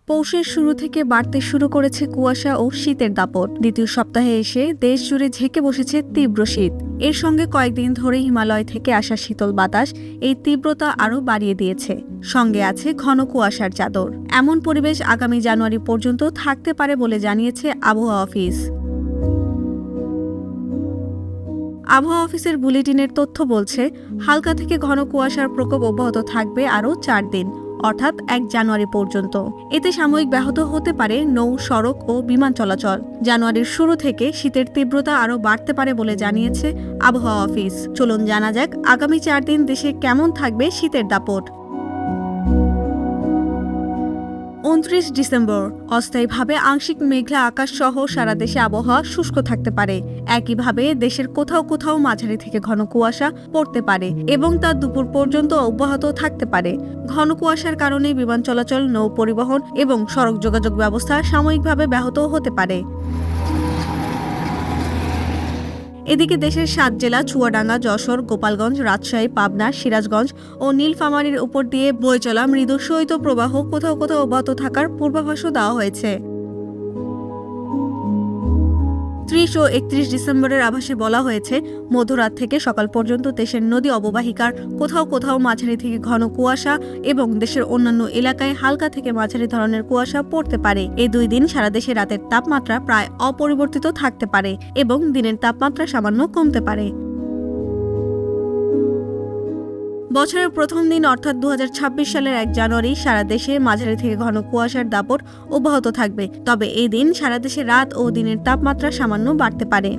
পৌষের শুরু থেকে বাড়তে শুরু করেছে কুয়াশা ও শীতের দাপট। দ্বিতীয় সপ্তাহে এসে দেশ জুড়ে ঝেঁকে বসেছে তীব্র শীত। এর সঙ্গে কয়েকদিন ধরে হিমালয় থেকে আসা শীতল বাতাস এই তীব্রতা আরও বাড়িয়ে দিয়েছে। সঙ্গে আছে ঘন কুয়াশার চাদর। এমন পরিবেশ আগামী জানুয়ারি পর্যন্ত থাকতে পারে বলে জানিয়েছে আবহাওয়া অফিস। আবহাওয়া অফিসের বুলেটিনের তথ্য বলছে, হালকা থেকে ঘন কুয়াশার প্রকোপ অব্যাহত থাকবে আরও 4 দিন, অর্থাৎ 1 জানুয়ারি পর্যন্ত। এতে সাময়িক ব্যাহত হতে পারে নৌ, সড়ক ও বিমান চলাচল। জানুয়ারির শুরু থেকে শীতের তীব্রতা আরও বাড়তে পারে বলে জানিয়েছে আবহাওয়া অফিস। চলুন জানা যাক আগামী 4 দিন দেশে কেমন থাকবে শীতের দাপট। 29 ডিসেম্বর অস্থায়ীভাবে আংশিক মেঘলা আকাশ সহ সারা দেশে আবহাওয়া শুষ্ক থাকতে পারে। একইভাবে দেশের কোথাও কোথাও মাঝারি থেকে ঘন কুয়াশা পড়তে পারে এবং তা দুপুর পর্যন্ত অব্যাহত থাকতে পারে। ঘন কুয়াশার কারণে বিমান চলাচল, নৌ পরিবহন এবং সড়ক যোগাযোগ ব্যবস্থা সাময়িকভাবে ব্যাহত হতে পারে। এদিকে দেশের 7 জেলা চুয়াডাঙ্গা, যশোর, গোপালগঞ্জ, রাজশাহী, পাবনা, সিরাজগঞ্জ ও নীলফামারীর উপর দিয়ে বয়ে চলা মৃদু শৈত্যপ্রবাহ কোথাও কোথাও অব্যাহত থাকার পূর্বাভাসও দেওয়া হয়েছে। 30 ও 31 ডিসেম্বরের আভাসে বলা হয়েছে, মধ্যরাত থেকে সকাল পর্যন্ত দেশের নদী অববাহিকার কোথাও কোথাও মাঝারি থেকে ঘন কুয়াশা এবং দেশের অন্যান্য এলাকায় হালকা থেকে মাঝারি ধরনের কুয়াশা পড়তে পারে। এই 2 দিন সারা দেশে রাতের তাপমাত্রা প্রায় অপরিবর্তিত থাকতে পারে এবং দিনের তাপমাত্রা সামান্য কমতে পারে। বছরের প্রথম দিন অর্থাৎ 2026 সালের 1 জানুয়ারি সারা দেশে মাঝারি থেকে ঘন কুয়াশার দাপট অব্যাহত থাকবে। তবে এই দিন সারা দেশে রাত ও দিনের তাপমাত্রা সামান্য বাড়তে পারে।